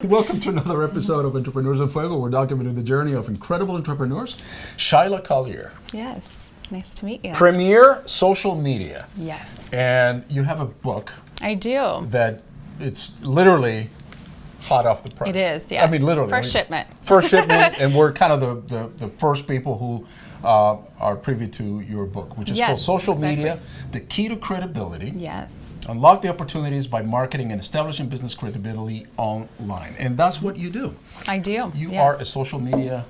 Welcome to another episode of Entrepreneurs in Fuego. We're documenting the journey of incredible entrepreneurs. Shyla Collier. Yes, nice to meet you. Premier social media. Yes. And you have a book. I do. That it's literally hot off the press. It is, yes. I mean, literally. First shipment. First shipment, and we're kind of the first people who are privy to your book, which is called Social Media, The Key to Credibility. Yes. Unlock the opportunities by marketing and establishing business credibility online. And that's what you do. I do. You are a social media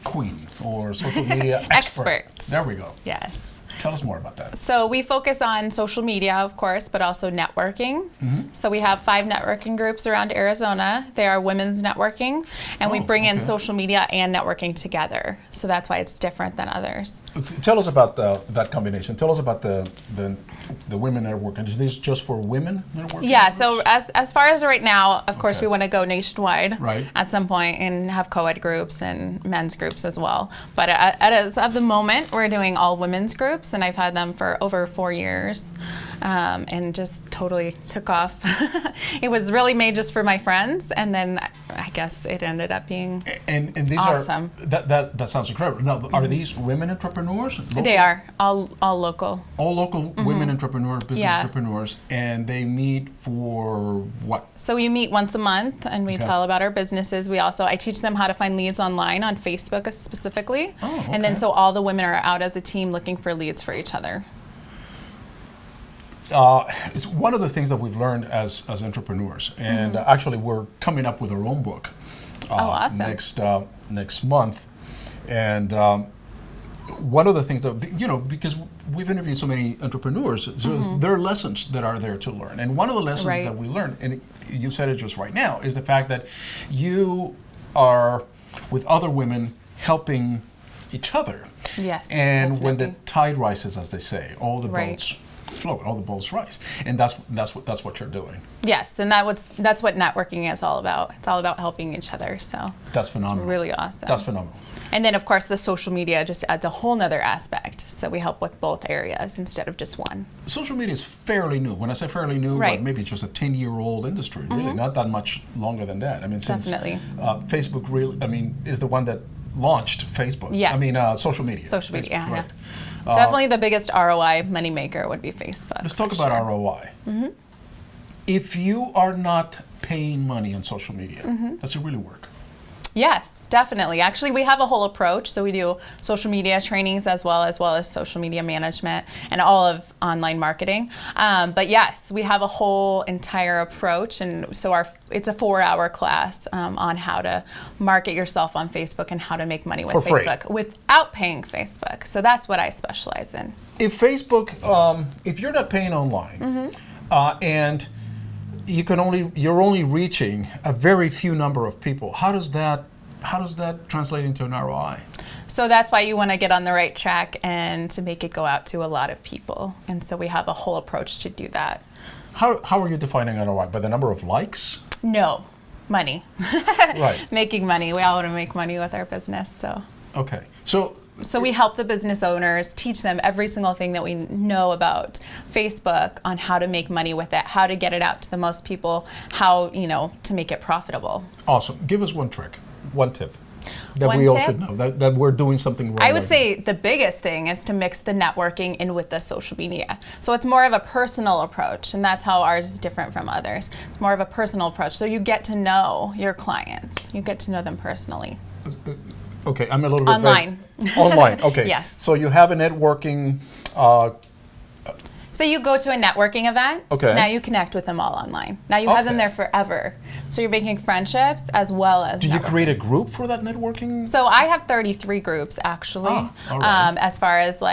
queen or social media expert. There we go. Yes. Tell us more about that. So we focus on social media, of course, but also networking. Mm-hmm. So we have 5 networking groups around Arizona. They are women's networking, and we bring in social media and networking together. So that's why it's different than others. Tell us about that combination. Tell us about the women networking. Is this just for women networking? Yeah. So as far as right now, of course, we want to go nationwide right. at some point and have co-ed groups and men's groups as well. But as of the moment, we're doing all women's groups. And I've had them for over 4 years, and just totally took off. It was really made just for my friends, and then I guess it ended up being and these awesome. That sounds incredible. Now, are these women entrepreneurs? Local? They are all local. All local women entrepreneurs, business entrepreneurs, and they meet for what? So we meet once a month, and we tell about our businesses. I teach them how to find leads online on Facebook specifically, and then so all the women are out as a team looking for leads for each other. It's one of the things that we've learned as entrepreneurs, and actually we're coming up with our own book awesome. next month. And one of the things that, because we've interviewed so many entrepreneurs, so there are lessons that are there to learn. And one of the lessons that we learned, and you said it just right now, is the fact that you are with other women helping each other. Yes, and definitely. when the tide rises, as they say, all the boats float, all the boats rise, and that's what you're doing. Yes, and that's what networking is all about. It's all about helping each other. So that's phenomenal. It's really awesome. That's phenomenal. And then of course the social media just adds a whole nother aspect. So we help with both areas instead of just one. Social media is fairly new. When I say fairly new, like maybe it's just a 10-year-old industry. Really, not that much longer than that. I mean, since Facebook really, is the one that launched Facebook. Yes. Social media. Social media, Facebook, yeah. Right. Definitely the biggest ROI moneymaker would be Facebook. Let's talk about ROI. Mm-hmm. If you are not paying money on social media, does it really work? Yes, definitely. Actually, we have a whole approach. So we do social media trainings as well as social media management and all of online marketing. But yes, we have a whole entire approach. And so it's a 4-hour class on how to market yourself on Facebook and how to make money with Facebook without paying Facebook. So that's what I specialize in. If Facebook, if you're not paying online and you're only reaching a very few number of people, how does that translate into an ROI? So that's why you want to get on the right track and to make it go out to a lot of people. And so we have a whole approach to do that. How are you defining ROI? By the number of likes? No, money. Right. Making money. We all want to make money with our business. So. Okay. So we help the business owners, teach them every single thing that we know about Facebook on how to make money with it, how to get it out to the most people, how, to make it profitable. Awesome. Give us one trick, one tip that we all should know, that we're doing something wrong. I would say the biggest thing is to mix the networking in with the social media. So it's more of a personal approach, and that's how ours is different from others. It's more of a personal approach. So you get to know your clients. You get to know them personally. Okay, I'm a little bit online. Online, okay. Yes. So you have a networking. So you go to a networking event. Okay. Now you connect with them all online. Now you have them there forever. So you're making friendships as well as. Do you create a group for that networking? So I have 33 groups actually. All right. As far as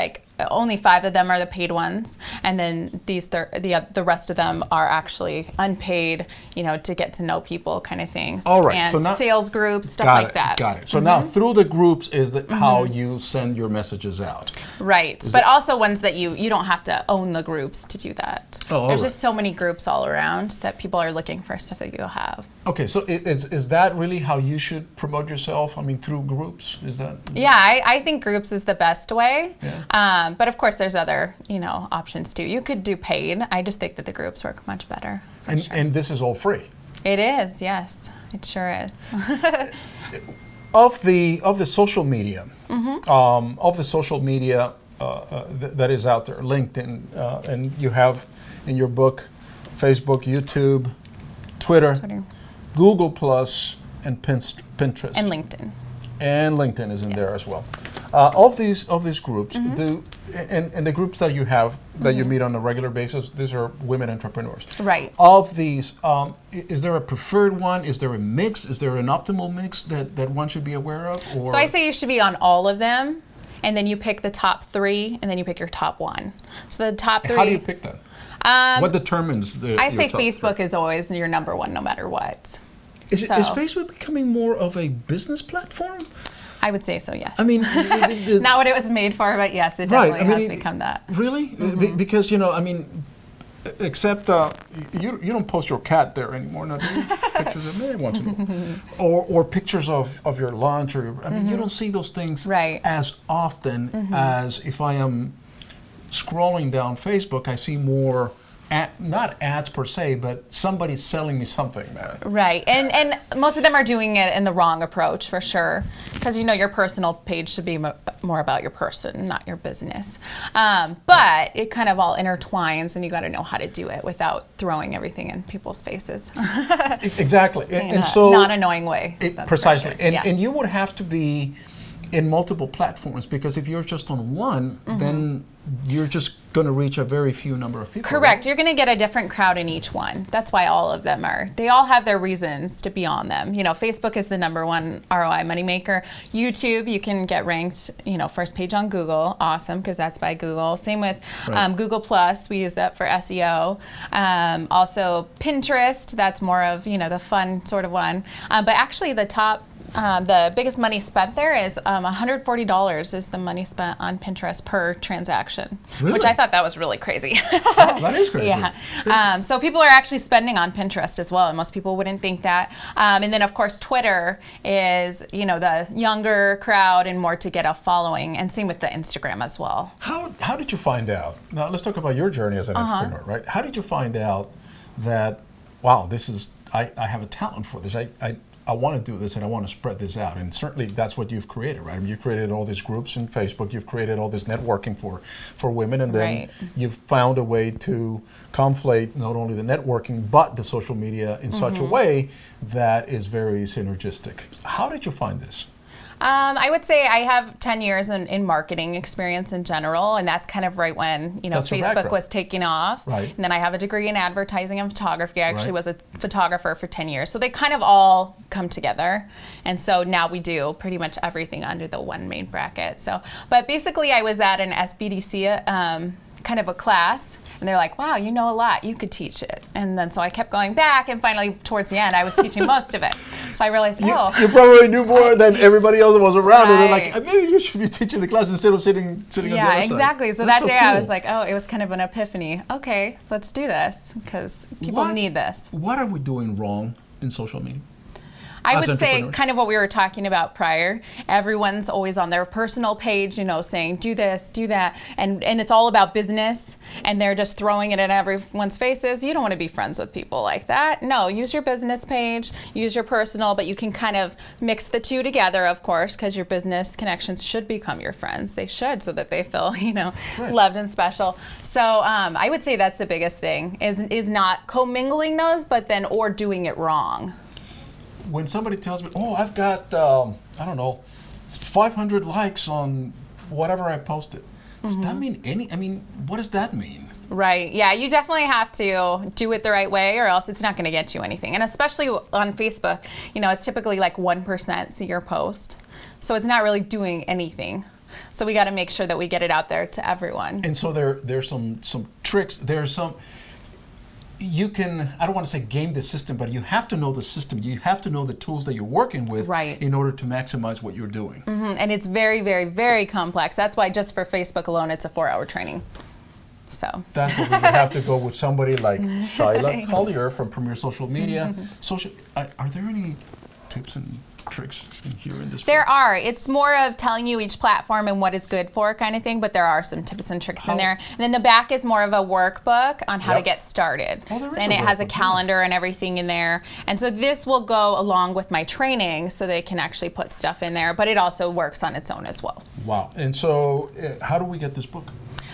only 5 of them are the paid ones, and then the rest of them are actually unpaid, to get to know people kind of things. All right. And so now, sales groups, stuff like that. Got it. So now through the groups is how you send your messages out. Right. But also ones that you don't have to own the groups to do that. There's just so many groups all around that people are looking for stuff that you'll have. Okay. So is that really how you should promote yourself? Through groups? Is that? Yeah, I think groups is the best way. Yeah. But of course, there's other, options too. You could do paid. I just think that the groups work much better. And this is all free. It is, yes. It sure is. Of the social media, that is out there, LinkedIn, and you have in your book, Facebook, YouTube, Twitter. Google Plus, and Pinterest. And LinkedIn. And LinkedIn is in there as well. Of these groups, and the groups that you have that you meet on a regular basis, these are women entrepreneurs. Right. Of these, is there a preferred one? Is there a mix? Is there an optimal mix that one should be aware of? Or? So I say you should be on all of them, and then you pick the top 3, and then you pick your top 1. So the top 3. How do you pick that? What determines the? I say Facebook is always your number 1, no matter what. Is Facebook becoming more of a business platform? I would say so, yes. I mean, not what it was made for, but yes, it definitely has become that. Really? Because except you don't post your cat there anymore, no, do you? Pictures of me once in a while, or pictures of your lunch, or you don't see those things as often as if I am scrolling down Facebook. I see more. Not ads per se, but somebody's selling me something, man. Right, and most of them are doing it in the wrong approach, for sure. Because your personal page should be more about your person, not your business. But it kind of all intertwines, and you got to know how to do it without throwing everything in people's faces. Exactly, and so non-annoying way. Precisely, sure. and you would have to be in multiple platforms, because if you're just on one, then you're just going to reach a very few number of people. Correct. Right? You're going to get a different crowd in each one. That's why all of them are. They all have their reasons to be on them. Facebook is the number 1 ROI moneymaker. YouTube, you can get ranked, first page on Google. Awesome, because that's by Google. Same with Google Plus. We use that for SEO. Also Pinterest. That's more of the fun sort of one. But actually, the biggest money spent there is $140 is the money spent on Pinterest per transaction, which I thought that was really crazy. Oh, that is crazy. Yeah. So people are actually spending on Pinterest as well, and most people wouldn't think that. And then, of course, Twitter is, the younger crowd and more to get a following, and same with the Instagram as well. How did you find out? Now, let's talk about your journey as an entrepreneur, right? How did you find out that, wow, I have a talent for this. I want to do this, and I want to spread this out. And certainly that's what you've created, right? You created all these groups in Facebook. You've created all this networking for women. And then you've found a way to conflate not only the networking, but the social media in such a way that is very synergistic. How did you find this? I would say I have 10 years in marketing experience in general, and that's kind of right when Facebook was taking off. Right. And then I have a degree in advertising and photography. I actually was a photographer for 10 years. So they kind of all come together. And so now we do pretty much everything under the one main bracket. But basically I was at an SBDC kind of a class, and they're like, wow, you know a lot, you could teach it. And then so I kept going back, and finally towards the end I was teaching most of it. So I realized, you probably knew more than everybody else that was around. And they're like, maybe you should be teaching the class instead of sitting on the other side. Yeah, exactly. So that day I was like, it was kind of an epiphany. Okay, let's do this, because people need this. What are we doing wrong in social media? I would say kind of what we were talking about prior. Everyone's always on their personal page, saying do this, do that, and it's all about business, and they're just throwing it in everyone's faces. You don't want to be friends with people like that. No, use your business page, use your personal, but you can kind of mix the two together, of course, because your business connections should become your friends. They should, so that they feel, loved and special. So I would say that's the biggest thing, is not commingling those, but then or doing it wrong. When somebody tells me, I've got, 500 likes on whatever I posted, does that mean what does that mean? Right, yeah, you definitely have to do it the right way, or else it's not going to get you anything. And especially on Facebook, it's typically like 1% see your post. So it's not really doing anything. So we got to make sure that we get it out there to everyone. And so there's some tricks, you can, I don't want to say game the system, but you have to know the system. You have to know the tools that you're working with in order to maximize what you're doing. And it's very, very, very complex. That's why just for Facebook alone, it's a 4-hour training. So that's what we would have to go with somebody like Shyla Collier from Premier Social Media. Are there any tips and tricks in here in this book? There are. It's more of telling you each platform and what it's good for kind of thing, but there are some tips and tricks in there. And then the back is more of a workbook on how to get started. Oh, there is and a it has a workbook, calendar and everything in there. And so this will go along with my training so they can actually put stuff in there, but it also works on its own as well. Wow. And so how do we get this book?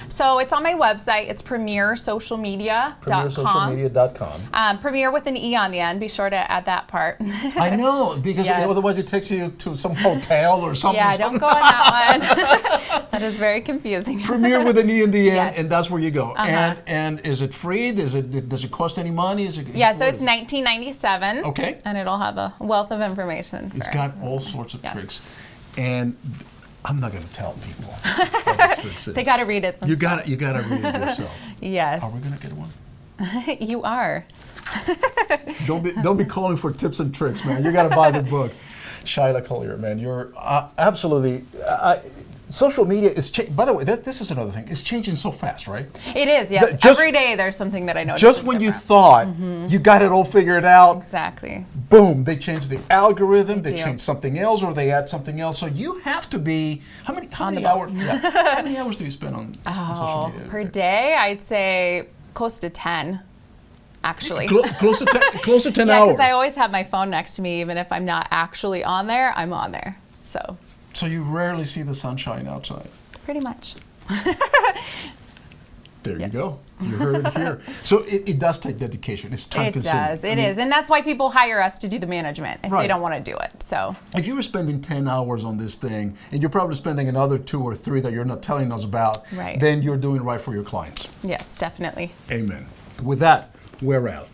So it's on my website. It's premiersocialmedia.com. Premiersocialmedia.com. Premier with an E on the end. Be sure to add that part. I know, because otherwise it takes you to some hotel or something. Yeah, don't go on that one. That is very confusing. Premier with an E in the end, Yes. and that's where you go. And is it free? Does it cost any money? Is it? Yeah, so it's $19.97. Okay. And it'll have a wealth of information. It's got all sorts of Yes. tricks, and I'm not going to tell people what the tricks is. They got to read it themselves. You got to read it yourself. Yes. Are we going to get one? You are. Don't be calling for tips and tricks, man. You got to buy the book. Shyla Collier, man, you're absolutely. Social media is by the way, this is another thing. It's changing so fast, right? It is, yes. Every day there's something that I notice. Just when you thought you got it all figured out, exactly. Boom, they change the algorithm, they do. change something else, or they add something else. So you have to be, how many hours? How many hours do you spend on social media? Per day, I'd say close to 10. Actually. Close to 10 Yeah, hours. because I always have my phone next to me, even if I'm not actually on there, I'm on there. So you rarely see the sunshine outside. pretty much. There you go. You heard it here. So it does take dedication. It's time consuming. It does. It is. And that's why people hire us to do the management if they don't want to do it. So if you were spending 10 hours on this thing, and you're probably spending another 2 or 3 that you're not telling us about, then you're doing right for your clients. Yes, definitely. Amen. With that, we're out.